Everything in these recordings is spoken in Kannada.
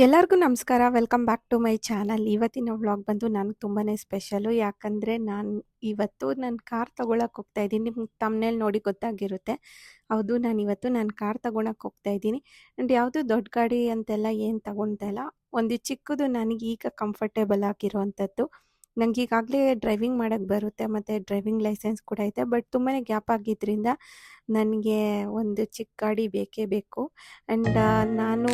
ಎಲ್ಲರಿಗೂ ನಮಸ್ಕಾರ. Welcome back to my channel. ಇವತ್ತಿನ ವ್ಲಾಗ್ ಬಂದು ನನಗೆ ತುಂಬಾ ಸ್ಪೆಷಲು. ಯಾಕಂದರೆ ನಾನು ಇವತ್ತು ನನ್ನ ಕಾರ್ ತೊಗೊಳಕ್ಕೆ ಹೋಗ್ತಾ ಇದ್ದೀನಿ. ನಿಮ್ಗೆ ತಮ್ನೇಲ್ ನೋಡಿ ಗೊತ್ತಾಗಿರುತ್ತೆ. ಹೌದು, ನಾನು ಇವತ್ತು ನನ್ನ ಕಾರ್ ತೊಗೊಳಕ್ಕೆ ಹೋಗ್ತಾ ಇದ್ದೀನಿ. ಆ್ಯಂಡ್ ಯಾವುದು ದೊಡ್ಡ ಗಾಡಿ ಅಂತೆಲ್ಲ ಏನು ತಗೊಳ್ತಾ ಇಲ್ಲ. ಒಂದು ಚಿಕ್ಕದು ನನಗೀಗ ಕಂಫರ್ಟೇಬಲ್ ಆಗಿರೋವಂಥದ್ದು. ನನಗೆ ಈಗಾಗಲೇ ಡ್ರೈವಿಂಗ್ ಮಾಡೋಕ್ಕೆ ಬರುತ್ತೆ ಮತ್ತು ಡ್ರೈವಿಂಗ್ ಲೈಸೆನ್ಸ್ ಕೂಡ ಇದೆ. ಬಟ್ ತುಂಬಾ ಗ್ಯಾಪ್ ಆಗಿದ್ದರಿಂದ ನನಗೆ ಒಂದು ಚಿಕ್ಕ ಗಾಡಿ ಬೇಕೇ ಬೇಕು. ಆ್ಯಂಡ್ ನಾನು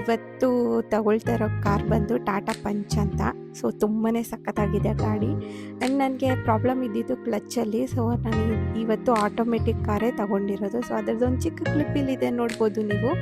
ಇವತ್ತು ತಗೊಳ್ತಾ ಇರೋ ಕಾರ್ ಬಂದು ಟಾಟಾ ಪಂಚ್ ಅಂತ. ಸೊ ತುಂಬಾ ಸಖತ್ತಾಗಿದೆ ಗಾಡಿ. ಆ್ಯಂಡ್ ನನಗೆ ಪ್ರಾಬ್ಲಮ್ ಇದ್ದಿದ್ದು ಕ್ಲಚ್ಚಲ್ಲಿ. ಸೊ ನಾನು ಇವತ್ತು ಆಟೋಮೆಟಿಕ್ ಕಾರೇ ತಗೊಂಡಿರೋದು. ಸೊ ಅದರದ್ದೊಂದು ಚಿಕ್ಕ ಕ್ಲಿಪ್ ಇಲ್ಲಿದೆ, ನೋಡ್ಬೋದು ನೀವು.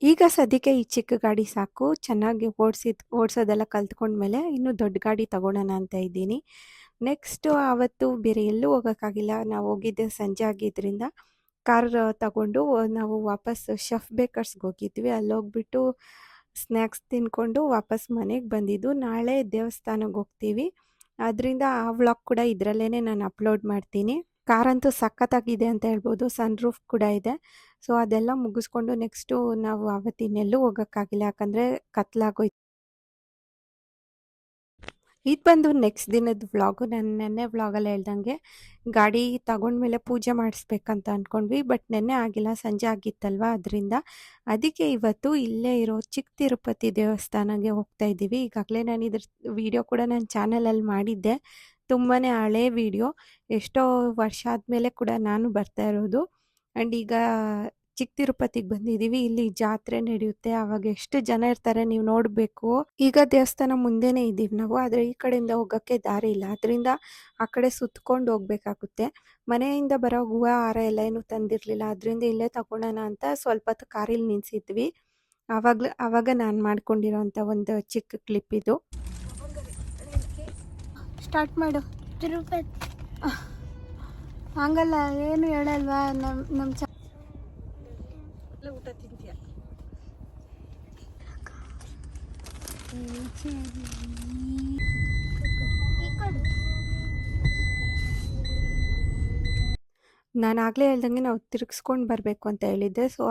ಈಗ ಸದ್ಯಕ್ಕೆ ಈ ಚಿಕ್ಕ ಗಾಡಿ ಸಾಕು. ಚೆನ್ನಾಗಿ ಓಡಿಸೋದೆಲ್ಲ ಕಲ್ತ್ಕೊಂಡ್ಮೇಲೆ ಇನ್ನೂ ದೊಡ್ಡ ಗಾಡಿ ತಗೊಳ್ಳೋಣ ಅಂತ ಇದ್ದೀನಿ. ನೆಕ್ಸ್ಟು ಆವತ್ತು ಬೇರೆ ಎಲ್ಲೂ ಹೋಗೋಕ್ಕಾಗಿಲ್ಲ. ನಾವು ಹೋಗಿದ್ದೆ ಸಂಜೆ ಆಗಿದ್ದರಿಂದ ಕಾರ್ ತಗೊಂಡು ನಾವು ವಾಪಸ್ ಶೆಫ್ ಬೇಕರ್ಸ್ಗೆ ಹೋಗಿದ್ವಿ. ಅಲ್ಲೋಗ್ಬಿಟ್ಟು ಸ್ನ್ಯಾಕ್ಸ್ ತಿನ್ಕೊಂಡು ವಾಪಸ್ ಮನೆಗೆ ಬಂದಿದ್ದು. ನಾಳೆ ದೇವಸ್ಥಾನಕ್ಕೆ ಹೋಗ್ತೀವಿ. ಅದರಿಂದ ಆ ವ್ಲಾಗ್ ಕೂಡ ಇದರಲ್ಲೇ ನಾನು ಅಪ್ಲೋಡ್ ಮಾಡ್ತೀನಿ. ಕಾರಂತೂ ಸಖತ್ತಾಗಿದೆ ಅಂತ ಹೇಳ್ಬೋದು. ಸನ್ ರೂಫ್ ಕೂಡ ಇದೆ. ಸೊ ಅದೆಲ್ಲ ಮುಗಿಸ್ಕೊಂಡು ನೆಕ್ಸ್ಟು ನಾವು ಆವತ್ತಿನೆಲ್ಲೂ ಹೋಗೋಕ್ಕಾಗಿಲ್ಲ, ಯಾಕಂದರೆ ಕತ್ಲಾಗೋಯ್ತು. ಇದು ಬಂದು ನೆಕ್ಸ್ಟ್ ದಿನದ ವ್ಲಾಗು. ನಾನು ನೆನ್ನೆ ವ್ಲಾಗಲ್ಲಿ ಹೇಳ್ದಂಗೆ ಗಾಡಿ ತಗೊಂಡ್ಮೇಲೆ ಪೂಜೆ ಮಾಡಿಸ್ಬೇಕಂತ ಅಂದ್ಕೊಂಡ್ವಿ. ಬಟ್ ನೆನ್ನೆ ಆಗಿಲ್ಲ, ಸಂಜೆ ಆಗಿತ್ತಲ್ವ, ಅದರಿಂದ ಅದಕ್ಕೆ ಇವತ್ತು ಇಲ್ಲೇ ಇರೋ ಚಿಕ್ಕ ತಿರುಪತಿ ದೇವಸ್ಥಾನಕ್ಕೆ ಹೋಗ್ತಾ ಇದ್ದೀವಿ. ಈಗಾಗಲೇ ನಾನು ಇದ್ರ ವಿಡಿಯೋ ಕೂಡ ನನ್ನ ಚಾನಲಲ್ಲಿ ಮಾಡಿದ್ದೆ. ತುಂಬಾ ಹಳೆ ವಿಡಿಯೋ, ಎಷ್ಟೋ ವರ್ಷ ಆದಮೇಲೆ ಕೂಡ ನಾನು ಬರ್ತಾ ಇರೋದು. ಆ್ಯಂಡ್ ಈಗ ಚಿಕ್ಕ ತಿರುಪತಿಗೆ ಬಂದಿದ್ದೀವಿ. ಇಲ್ಲಿ ಜಾತ್ರೆ ನಡೆಯುತ್ತೆ, ಆವಾಗ ಎಷ್ಟು ಜನ ಇರ್ತಾರೆ ನೀವು ನೋಡಬೇಕು. ಈಗ ದೇವಸ್ಥಾನ ಮುಂದೆನೇ ಇದ್ದೀವಿ ನಾವು, ಆದರೆ ಈ ಕಡೆಯಿಂದ ಹೋಗೋಕ್ಕೆ ದಾರಿ ಇಲ್ಲ. ಅದರಿಂದ ಆ ಕಡೆ ಸುತ್ಕೊಂಡು ಹೋಗ್ಬೇಕಾಗುತ್ತೆ. ಮನೆಯಿಂದ ಬರೋ ಹೂವು ಹಾರ ಎಲ್ಲ ಏನೂ ತಂದಿರಲಿಲ್ಲ, ಅದರಿಂದ ಇಲ್ಲೇ ತಗೊಳ್ಳೋಣ ಅಂತ ಸ್ವಲ್ಪ ಹೊತ್ತು ಕಾರಲ್ಲಿ ನಿಲ್ಲಿಸಿದ್ವಿ. ಆವಾಗ ನಾನು ಮಾಡ್ಕೊಂಡಿರೋಂಥ ಒಂದು ಚಿಕ್ಕ ಕ್ಲಿಪ್ ಇದು. ಸ್ಟಾರ್ಟ್ ಮಾಡು. ತಿರುಪತಿ ಹಂಗಲ್ಲ, ಏನು ಹೇಳಲ್ವಾ? ನಮ್ಮ ಊಟ ತಿಂತೀಯ? ನಾನು ಆಗಲೇ ಹೇಳ್ದಂಗೆ ನಾವು ತಿರುಗಿಸ್ಕೊಂಡು ಬರಬೇಕು ಅಂತ ಹೇಳಿದ್ದೆ. ಸೊ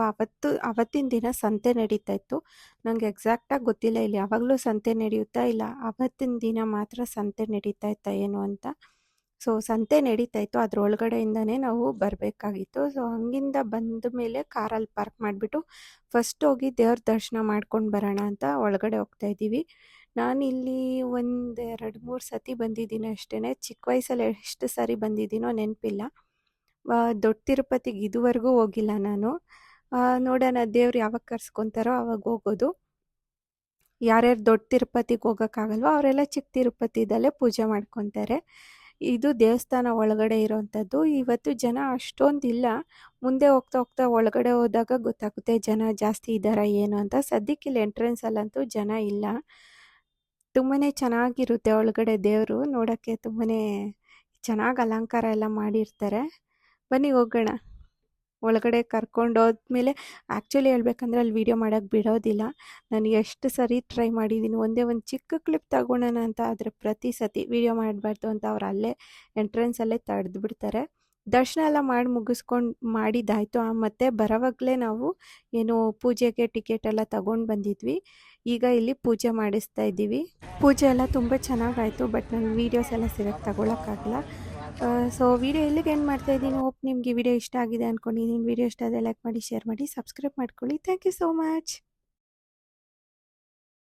ಅವತ್ತಿನ ದಿನ ಸಂತೆ ನಡೀತಾ ಇತ್ತು. ನನಗೆ ಎಕ್ಸಾಕ್ಟಾಗಿ ಗೊತ್ತಿಲ್ಲ ಇಲ್ಲಿ ಯಾವಾಗಲೂ ಸಂತೆ ನಡೆಯುತ್ತಾ ಇಲ್ಲ ಅವತ್ತಿನ ದಿನ ಮಾತ್ರ ಸಂತೆ ನಡೀತಾ ಇತ್ತಾ ಏನು ಅಂತ. ಸೊ ಸಂತೆ ನಡೀತಾ ಇತ್ತು, ಅದ್ರ ಒಳಗಡೆಯಿಂದನೇ ನಾವು ಬರಬೇಕಾಗಿತ್ತು. ಸೊ ಹಂಗಿಂದ ಬಂದ ಮೇಲೆ ಕಾರಲ್ಲಿ ಪಾರ್ಕ್ ಮಾಡಿಬಿಟ್ಟು ಫಸ್ಟ್ ಹೋಗಿ ದೇವ್ರ ದರ್ಶನ ಮಾಡ್ಕೊಂಡು ಬರೋಣ ಅಂತ ಒಳಗಡೆ ಹೋಗ್ತಾ ಇದ್ದೀವಿ. ನಾನಿಲ್ಲಿ 1-2-3 ಸತಿ ಬಂದಿದ್ದೀನಿ ಅಷ್ಟೇ. ಚಿಕ್ಕ ವಯಸ್ಸಲ್ಲಿ ಎಷ್ಟು ಸರಿ ಬಂದಿದ್ದೀನೋ ನೆನಪಿಲ್ಲ. ದೊಡ್ಡ ತಿರುಪತಿಗೆ ಇದುವರೆಗೂ ಹೋಗಿಲ್ಲ ನಾನು. ನೋಡೋಣ, ದೇವ್ರು ಯಾವಾಗ ಕರ್ಸ್ಕೊತಾರೋ ಅವಾಗ ಹೋಗೋದು. ಯಾರ್ಯಾರು ದೊಡ್ಡ ತಿರುಪತಿಗೆ ಹೋಗೋಕ್ಕಾಗಲ್ವೋ ಅವರೆಲ್ಲ ಚಿಕ್ಕ ತಿರುಪತಿದಲ್ಲೇ ಪೂಜೆ ಮಾಡ್ಕೊತಾರೆ. ಇದು ದೇವಸ್ಥಾನ ಒಳಗಡೆ ಇರೋವಂಥದ್ದು. ಇವತ್ತು ಜನ ಅಷ್ಟೊಂದಿಲ್ಲ. ಮುಂದೆ ಹೋಗ್ತಾ ಹೋಗ್ತಾ ಒಳಗಡೆ ಹೋದಾಗ ಗೊತ್ತಾಗುತ್ತೆ ಜನ ಜಾಸ್ತಿ ಇದ್ದಾರಾ ಏನು ಅಂತ. ಸದ್ಯಕ್ಕೆ ಇಲ್ಲಿ ಎಂಟ್ರೆನ್ಸಲ್ಲಂತೂ ಜನ ಇಲ್ಲ. ತುಂಬಾ ಚೆನ್ನಾಗಿರುತ್ತೆ ಒಳಗಡೆ ದೇವರು ನೋಡೋಕ್ಕೆ. ತುಂಬಾ ಚೆನ್ನಾಗಿ ಅಲಂಕಾರ ಎಲ್ಲ ಮಾಡಿರ್ತಾರೆ. ಬನ್ನಿ ಹೋಗೋಣ. ಒಳಗಡೆ ಕರ್ಕೊಂಡು ಹೋದ್ಮೇಲೆ ಆ್ಯಕ್ಚುಲಿ ಹೇಳ್ಬೇಕಂದ್ರೆ ಅಲ್ಲಿ ವೀಡಿಯೋ ಮಾಡೋಕ್ಕೆ ಬಿಡೋದಿಲ್ಲ. ನಾನು ಎಷ್ಟು ಸರಿ ಟ್ರೈ ಮಾಡಿದ್ದೀನಿ, ಒಂದೇ ಒಂದು ಚಿಕ್ಕ ಕ್ಲಿಪ್ ತಗೊಳ್ಳೋಣ ಅಂತ, ಆದರೆ ಪ್ರತಿ ಸತಿ ವೀಡಿಯೋ ಮಾಡಬಾರ್ದು ಅಂತ ಅವ್ರು ಅಲ್ಲೇ ಎಂಟ್ರೆನ್ಸಲ್ಲೇ ತಡೆದು ಬಿಡ್ತಾರೆ. ದರ್ಶನ ಎಲ್ಲ ಮುಗಿಸ್ಕೊಂಡು ಮಾಡಿದ್ದಾಯಿತು. ಮತ್ತು ಬರೋವಾಗಲೇ ನಾವು ಏನು ಪೂಜೆಗೆ ಟಿಕೆಟ್ ಎಲ್ಲ ತಗೊಂಡು ಬಂದಿದ್ವಿ. ಈಗ ಇಲ್ಲಿ ಪೂಜೆ ಮಾಡಿಸ್ತಾ ಇದ್ದೀವಿ. ಪೂಜೆ ಎಲ್ಲ ತುಂಬ ಚೆನ್ನಾಗಾಯಿತು. ಬಟ್ ನಾನು ವೀಡಿಯೋಸ್ ಎಲ್ಲ ಸರಿಯಾಗಿ ತಗೊಳಕ್ಕಾಗಲ್ಲ. ಸೊ ವಿಡಿಯೋ ಎಲ್ಲಿಗೆ ಎಂಡ್ ಮಾಡ್ತಾ ಇದ್ದೀನಿ. ಹೋಪ್ ನಿಮಗೆ ವಿಡಿಯೋ ಇಷ್ಟ ಆಗಿದೆ ಅಂದ್ಕೊಂಡಿದ್ದೀನಿ. ವಿಡಿಯೋ ಇಷ್ಟ ಆದರೆ ಲೈಕ್ ಮಾಡಿ, ಶೇರ್ ಮಾಡಿ, ಸಬ್ಸ್ಕ್ರೈಬ್ ಮಾಡ್ಕೊಳ್ಳಿ. Thank you so much.